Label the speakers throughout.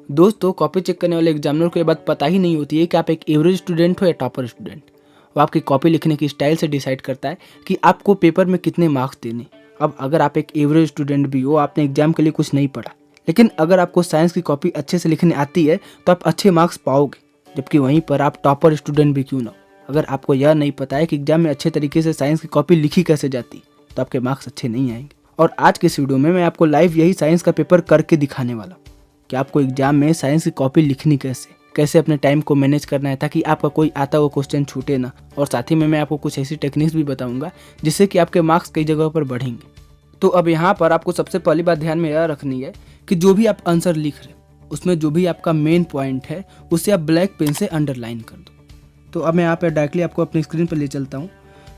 Speaker 1: दोस्तों, copy check करने वाले एग्जामिनर को ये बात पता ही नहीं होती है कि आप एक एवरेज स्टूडेंट हो या टॉपर स्टूडेंट। वो आपकी कॉपी लिखने की स्टाइल से डिसाइड करता है कि आपको पेपर में कितने मार्क्स देने। अब अगर आप एक एवरेज स्टूडेंट भी हो, आपने एग्जाम के लिए कुछ नहीं पढ़ा, लेकिन अगर आपको साइंस की कॉपी अच्छे से लिखने आती है तो आप अच्छे मार्क्स पाओगे। जबकि वहीं पर आप टॉपर स्टूडेंट भी क्यों ना हो, अगर आपको यह नहीं पता है कि एग्जाम में अच्छे तरीके से साइंस की कॉपी लिखी कैसे जाती तो आपके मार्क्स अच्छे नहीं आएंगे। और आज के इस वीडियो में मैं आपको लाइव यही साइंस का पेपर करके दिखाने वाला हूँ कि आपको एग्जाम में साइंस की कॉपी लिखनी कैसे अपने टाइम को मैनेज करना है ताकि आपका कोई आता हुआ क्वेश्चन छूटे ना। और साथ ही में मैं आपको कुछ ऐसी टेक्निक्स भी बताऊंगा जिससे कि आपके मार्क्स कई जगहों पर बढ़ेंगे। तो अब यहाँ पर आपको सबसे पहली बात ध्यान में यह रखनी है कि जो भी आप आंसर लिख रहे हैं उसमें जो भी आपका मेन पॉइंट है उसे आप ब्लैक पेन से अंडरलाइन कर दो। तो अब मैं यहाँ पर डायरेक्टली आपको अपनी स्क्रीन पर ले चलता हूँ।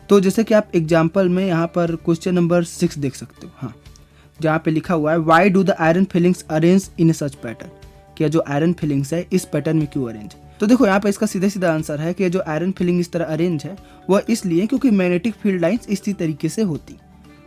Speaker 1: तो जैसे कि आप एग्जाम्पल में यहाँ पर क्वेश्चन नंबर 6 देख सकते हो, हाँ, जहाँ पे लिखा हुआ है why do the iron filings arrange in such pattern, कि जो आयरन फिलिंग्स है इस पैटर्न में क्यों अरेंज है। तो देखो यहाँ पे इसका सीधा सीधा आंसर है कि जो आयरन फिलिंग इस तरह अरेंज है वह इसलिए क्योंकि मैग्नेटिक फील्ड लाइंस इसी तरीके से होती।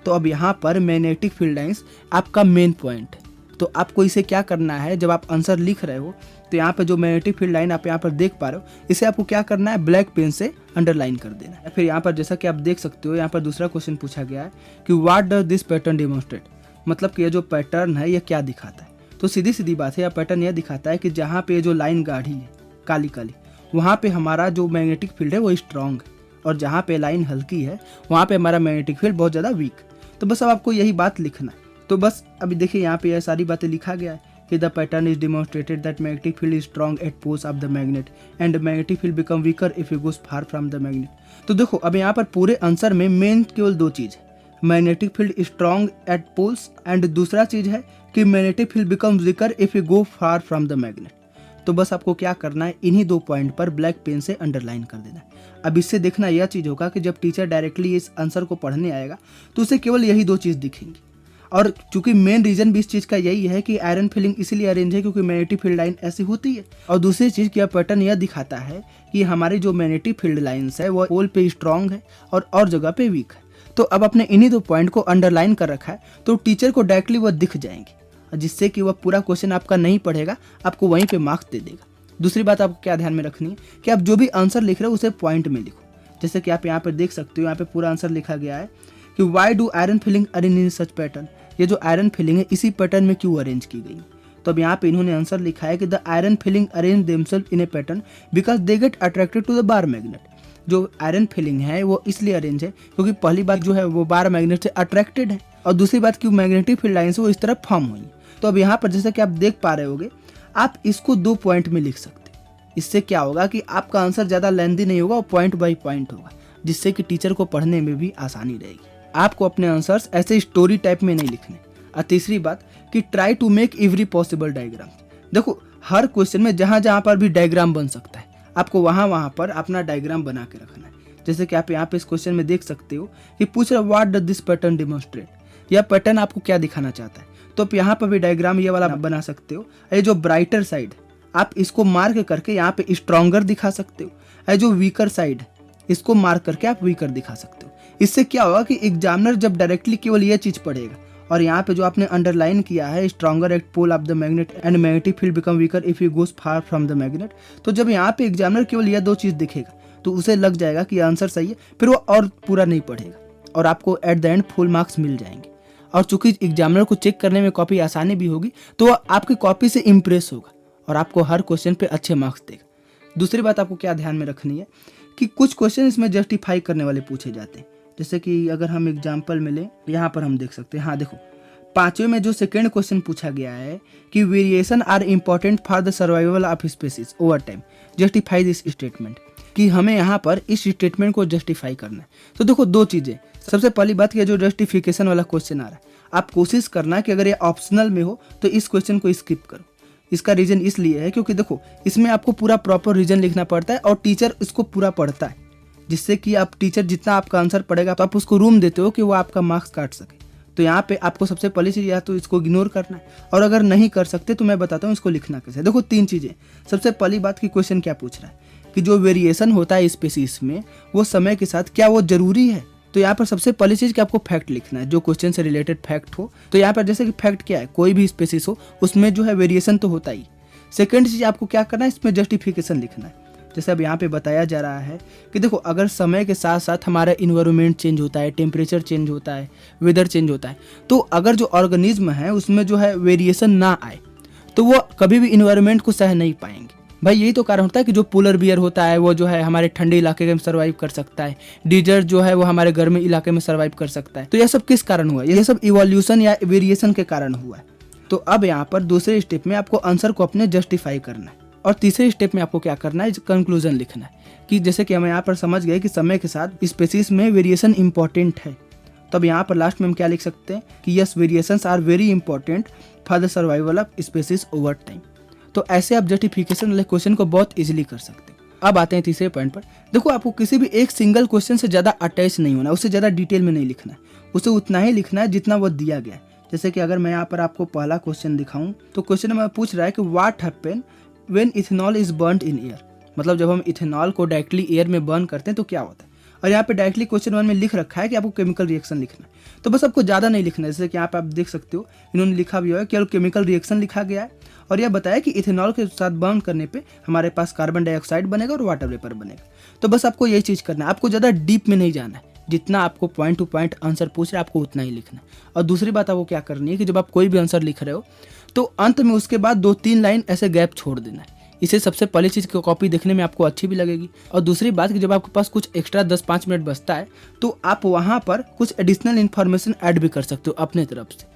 Speaker 1: तो अब यहाँ पर मैग्नेटिक फील्ड लाइंस आपका मेन पॉइंट है। तो आपको इसे क्या करना है, जब आप आंसर लिख रहे हो तो यहाँ पे जो मैग्नेटिक फील्ड लाइन आप यहाँ पर देख पा रहे हो इसे आपको क्या करना है, ब्लैक पेन से अंडरलाइन कर देना है। फिर यहाँ पर जैसा कि आप देख सकते हो यहाँ पर दूसरा क्वेश्चन पूछा गया है कि what does this pattern demonstrate, मतलब कि ये जो पैटर्न है ये क्या दिखाता है। तो सीधी सीधी बात है, यह पैटर्न यह दिखाता है कि जहाँ पे जो लाइन गाढ़ी है काली काली वहाँ पे हमारा जो मैग्नेटिक फील्ड है वो स्ट्रांग है, और जहाँ पे लाइन हल्की है वहाँ पे हमारा मैग्नेटिक फील्ड बहुत ज़्यादा वीक। तो बस अब आपको यही बात लिखना है। तो बस अभी देखिए यहाँ पे यह सारी बातें लिखा गया है कि the pattern is demonstrated that magnetic field is strong at poles of the magnet and magnetic field become weaker if you goes far from the magnet. तो देखो अब यहाँ पर पूरे आंसर में मेन केवल दो चीज़ है, magnetic field strong at poles and दूसरा चीज़ है कि magnetic field become weaker if you go far from the magnet. तो बस आपको क्या करना है, इन्हीं दो पॉइंट पर ब्लैक पेन से अंडरलाइन कर देना है। अब इससे देखना यह चीज़ होगा कि जब टीचर डायरेक्टली इस आंसर को पढ़ने आएगा तो उसे केवल यही दो चीज़ दिखेंगी। और चूंकि मेन रीजन भी इस चीज़ का यही है कि आयरन फिलिंग इसीलिए अरेंज है क्योंकि मैग्नेटिक फील्ड लाइन ऐसी होती है। और दूसरी चीज़ की पैटर्न यह दिखाता है कि हमारी जो मैग्नेटिक फील्ड लाइन्स है वो पोल पे स्ट्रांग है और जगह पे वीक है। तो अब अपने इन्हीं दो पॉइंट को अंडरलाइन कर रखा है तो टीचर को डायरेक्टली वह दिख जाएंगे, जिससे कि वह पूरा क्वेश्चन आपका नहीं पढ़ेगा, आपको वहीं पे मार्क्स दे देगा। दूसरी बात आपको क्या ध्यान में रखनी है कि आप जो भी आंसर लिख रहे हो उसे पॉइंट में लिखो। जैसे कि आप यहाँ पर देख सकते हो, यहाँ पे पूरा आंसर लिखा गया है कि why do iron filing arrange in such pattern, ये जो आयरन फिलिंग है इसी पैटर्न में क्यों अरेंज की गई। तो अब यहाँ पे इन्होंने आंसर लिखा है कि the iron filing arrange themselves in a pattern because they get attracted to the bar magnet. जो आयरन फिलिंग है वो इसलिए अरेंज है क्योंकि पहली बात जो है वो बार मैग्नेट से अट्रैक्टेड है, और दूसरी बात कि मैग्नेटिक फील्ड लाइन से वो इस तरह फॉर्म हुई। तो अब यहाँ पर जैसे कि आप देख पा रहे होगे, आप इसको दो पॉइंट में लिख सकते हैं। इससे क्या होगा कि आपका आंसर ज़्यादा लेंथी नहीं होगा और पॉइंट बाई पॉइंट होगा, जिससे कि टीचर को पढ़ने में भी आसानी रहेगी। आपको अपने आंसर्स ऐसे स्टोरी टाइप में नहीं लिखने। और तीसरी बात कि try to make every possible diagram. देखो हर क्वेश्चन में जहाँ जहाँ पर भी डायग्राम बन सकता है आपको वहाँ पर अपना डायग्राम बना के रखना है। जैसे कि आप यहाँ पे इस क्वेश्चन में देख सकते हो कि पूछ रहा what does this pattern demonstrate, यह पैटर्न आपको क्या दिखाना चाहता है। तो आप यहाँ पर भी डायग्राम ये वाला बना सकते हो। ये जो ब्राइटर साइड आप इसको मार्क करके यहाँ पे स्ट्रॉन्गर दिखा सकते हो, ये जो वीकर साइड इसको मार्क करके आप वीकर दिखा सकते हो। इससे क्या होगा कि एग्जामिनर जब डायरेक्टली केवल यह चीज़ पढ़ेगा और यहाँ पे जो आपने अंडरलाइन किया है stronger at pole of the magnet and magnetic field become weaker if you goes far from the magnet, तो जब यहाँ पे एग्जामिनर केवल यह दो चीज़ दिखेगा तो उसे लग जाएगा कि आंसर सही है, फिर वो और पूरा नहीं पढ़ेगा और आपको at the end full marks मिल जाएंगे। और चूंकि एग्जामिनर को चेक करने में कॉपी आसानी भी होगी तो वह आपकी कॉपी से इम्प्रेस होगा और आपको हर क्वेश्चन पे अच्छे मार्क्स देगा। दूसरी बात आपको क्या ध्यान में रखनी है कि कुछ क्वेश्चन इसमें जस्टिफाई करने वाले पूछे जाते हैं। जैसे कि अगर हम एग्जाम्पल में लें, यहाँ पर हम देख सकते हैं, हाँ देखो 5वें में जो सेकेंड क्वेश्चन पूछा गया है कि variation are important for the survival of species over time, justify this statement, कि हमें यहाँ पर इस स्टेटमेंट को जस्टिफाई करना है। तो देखो दो चीज़ें, सबसे पहली बात कि जो जस्टिफिकेशन वाला क्वेश्चन आ रहा है आप कोशिश करना कि अगर ये ऑप्शनल में हो तो इस क्वेश्चन को स्किप करो। इसका रीज़न इसलिए है क्योंकि देखो इसमें आपको पूरा प्रॉपर रीज़न लिखना पड़ता है और टीचर इसको पूरा पढ़ता है, जिससे कि आप टीचर जितना आपका आंसर पढ़ेगा तो आप उसको रूम देते हो कि वो आपका मार्क्स काट सके। तो यहाँ पे आपको सबसे पहली चीज़ या तो इसको इग्नोर करना है, और अगर नहीं कर सकते तो मैं बताता हूँ इसको लिखना कैसे। देखो 3 चीज़ें। सबसे पहली बात कि क्वेश्चन क्या पूछ रहा है कि जो वेरिएशन होता है स्पीसीज में वो समय के साथ क्या वो जरूरी है। तो यहाँ पर सबसे पहली चीज़ कि आपको फैक्ट लिखना है, जो क्वेश्चन से रिलेटेड फैक्ट हो। तो यहाँ पर जैसे कि फैक्ट क्या है, कोई भी स्पीसीज हो उसमें जो है वेरिएशन तो होता ही। सेकंड चीज़ आपको क्या करना है, इसमें जस्टिफिकेशन लिखना है। जैसे अब यहाँ पे बताया जा रहा है कि देखो अगर समय के साथ साथ हमारा इन्वायरमेंट चेंज होता है, टेम्परेचर चेंज होता है, वेदर चेंज होता है, तो अगर जो ऑर्गेनिज्म है उसमें जो है वेरिएशन ना आए तो वो कभी भी इन्वायरमेंट को सह नहीं पाएंगे। भाई यही तो कारण होता है कि जो पोलर बियर होता है वो जो है हमारे ठंडे इलाके में सर्वाइव कर सकता है, डिजर्ट जो है वो हमारे गर्म इलाके में सर्वाइव कर सकता है। तो यह सब किस कारण हुआ? यह सब इवोल्यूशन या वेरिएशन के कारण हुआ है। तो अब यहाँ पर दूसरे स्टेप में आपको आंसर को अपने जस्टिफाई करना है और तीसरे स्टेप में आपको क्या करना है, कंक्लूजन लिखना है कि जैसे कि हम यहाँ पर समझ गए कि समय के साथ स्पेसीज में वेरिएशन इंपॉर्टेंट है। तब यहाँ पर लास्ट में हम क्या लिख सकते हैं कि yes variations are very important for the survival of species over time. तो ऐसे आप जस्टिफिकेशन वाले क्वेश्चन को बहुत इजीली कर सकते हैं। अब आते हैं तीसरे पॉइंट पर। देखो आपको किसी भी एक सिंगल क्वेश्चन से ज़्यादा अटैच नहीं होना, उससे ज़्यादा डिटेल में नहीं लिखना है, उसे उतना ही लिखना है जितना वो दिया गया है। जैसे कि अगर मैं यहाँ पर आपको पहला क्वेश्चन दिखाऊं तो क्वेश्चन में पूछ रहा है कि what happen when ethanol is burned in air, मतलब जब हम इथेनॉल को डायरेक्टली एयर में बर्न करते हैं तो क्या होता है। और यहाँ पे डायरेक्टली क्वेश्चन 1 में लिख रखा है कि आपको केमिकल रिएक्शन लिखना है। तो बस आपको ज़्यादा नहीं लिखना है, जैसे कि यहाँ पे आप देख सकते हो इन्होंने लिखा भी है केवल केमिकल रिएक्शन लिखा गया है और यह बताया कि इथेनॉल के साथ बर्न करने पे हमारे पास कार्बन डाइऑक्साइड बनेगा और वाटर वेपर बनेगा। तो बस आपको यही चीज़ करना है, आपको ज़्यादा डीप में नहीं जाना है, जितना आपको पॉइंट टू पॉइंट आंसर पूछ रहे हैं आपको उतना ही लिखना है। और दूसरी बात आपको क्या करनी है कि जब आप कोई भी आंसर लिख रहे हो तो अंत में उसके बाद 2-3 लाइन ऐसे गैप छोड़ देना है। इसे सबसे पहली चीज़ की कॉपी देखने में आपको अच्छी भी लगेगी। और दूसरी बात कि जब आपके पास कुछ एक्स्ट्रा 10-5 मिनट बचता है तो आप वहाँ पर कुछ एडिशनल इन्फॉर्मेशन ऐड भी कर सकते हो अपने तरफ से।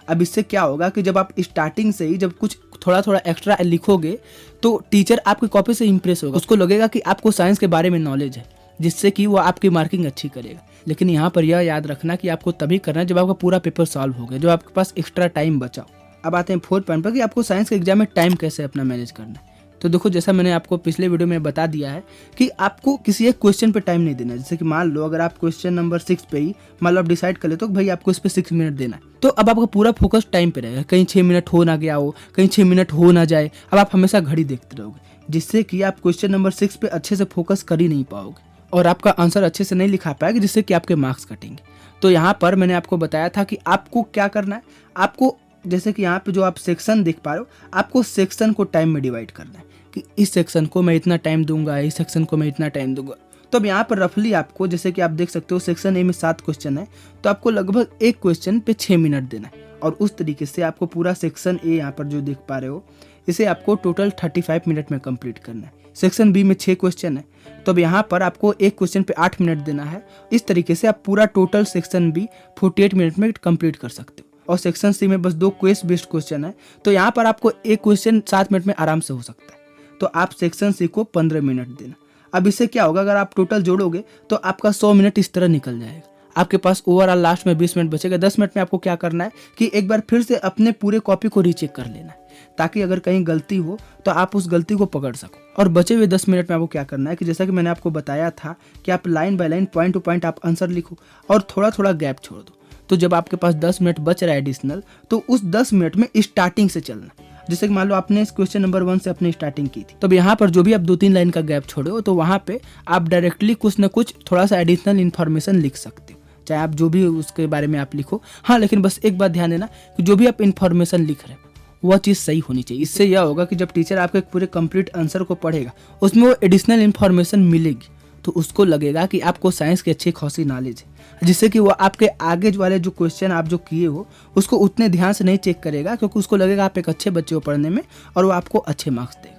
Speaker 1: अब इससे क्या होगा कि जब आप स्टार्टिंग से ही जब कुछ थोड़ा थोड़ा एक्स्ट्रा लिखोगे तो टीचर आपकी कॉपी से इंप्रेस होगा, उसको लगेगा कि आपको साइंस के बारे में नॉलेज है, जिससे कि वो आपकी मार्किंग अच्छी करेगा। लेकिन यहाँ पर यह याद रखना कि आपको तभी करना है जब आपका पूरा पेपर सॉल्व हो गया, जब आपके पास एक्स्ट्रा टाइम बचा। अब आते हैं 4th पॉइंट पर कि आपको साइंस के एग्जाम में टाइम कैसे अपना मैनेज करना है। तो देखो जैसा मैंने आपको पिछले वीडियो में बता दिया है कि आपको किसी एक क्वेश्चन पे टाइम नहीं देना है। जैसे कि मान लो अगर आप क्वेश्चन नंबर 6 पे ही मान लो आप डिसाइड कर ले तो भाई आपको इस पे 6 मिनट देना है, तो अब आपका पूरा फोकस टाइम पे रहेगा। कहीं 6 मिनट हो ना गया हो, कहीं 6 मिनट हो ना जाए, अब आप हमेशा घड़ी देखते रहोगे, जिससे कि आप क्वेश्चन नंबर 6 पे अच्छे से फोकस कर ही नहीं पाओगे और आपका आंसर अच्छे से नहीं लिखा पाएगा, जिससे कि आपके मार्क्स कटेंगे। तो यहाँ पर मैंने आपको बताया था कि आपको क्या करना है, आपको जैसे कि यहाँ पे जो आप सेक्शन देख पा रहे हो, आपको सेक्शन को टाइम में डिवाइड करना है कि इस सेक्शन को मैं इतना टाइम दूंगा, इस सेक्शन को मैं इतना टाइम दूंगा। तो अब यहाँ पर रफली आपको जैसे कि आप देख सकते हो सेक्शन ए में 7 क्वेश्चन है, तो आपको लगभग एक क्वेश्चन पे 6 मिनट देना है और उस तरीके से आपको पूरा सेक्शन ए यहाँ पर जो देख पा रहे हो इसे आपको टोटल 35 मिनट में कंप्लीट करना है। सेक्शन बी में 6 क्वेश्चन है, तो अब यहाँ पर आपको एक क्वेश्चन पे 8 मिनट देना है। इस तरीके से आप पूरा टोटल सेक्शन बी 48 मिनट में कंप्लीट कर सकते हो। और सेक्शन सी में बस 2 क्वेश्चन बेस्ड क्वेश्चन है, तो यहाँ पर आपको एक क्वेश्चन 7 मिनट में आराम से हो सकता है। तो आप सेक्शन सी को 15 मिनट देना। अब इससे क्या होगा, अगर आप टोटल जोड़ोगे तो आपका 100 मिनट इस तरह निकल जाएगा। आपके पास ओवरऑल लास्ट में 20 मिनट बचेगा। 10 मिनट में आपको क्या करना है कि एक बार फिर से अपने पूरे कॉपी को रीचेक कर लेना है, ताकि अगर कहीं गलती हो तो आप उस गलती को पकड़ सको। और बचे हुए 10 मिनट में आपको क्या करना है कि जैसा कि मैंने आपको बताया था कि आप line by line point two point आप आंसर लिखो और थोड़ा थोड़ा गैप छोड़ दो। तो जब आपके पास 10 मिनट बच रहा है एडिशनल, तो उस 10 मिनट में स्टार्टिंग से चलना। जैसे कि मान लो आपने इस क्वेश्चन नंबर 1 से अपनी स्टार्टिंग की थी, तो यहाँ पर जो भी आप 2-3 लाइन का गैप छोड़े हो तो वहाँ पे आप डायरेक्टली कुछ ना कुछ थोड़ा सा एडिशनल इन्फॉर्मेशन लिख सकते हो, चाहे आप जो भी उसके बारे में आप लिखो। हाँ, लेकिन बस एक बात ध्यान देना कि जो भी आप इन्फॉर्मेशन लिख रहे हो वह चीज़ सही होनी चाहिए। इससे यह होगा कि जब टीचर आपके पूरे कंप्लीट आंसर को पढ़ेगा उसमें वो एडिशनल इन्फॉर्मेशन मिलेगी, तो उसको लगेगा कि आपको साइंस की अच्छी खासी नॉलेज है, जिससे कि वो आपके आगे वाले जो क्वेश्चन आप जो किए हो उसको उतने ध्यान से नहीं चेक करेगा, क्योंकि उसको लगेगा आप एक अच्छे बच्चे हो पढ़ने में और वो आपको अच्छे मार्क्स देगा।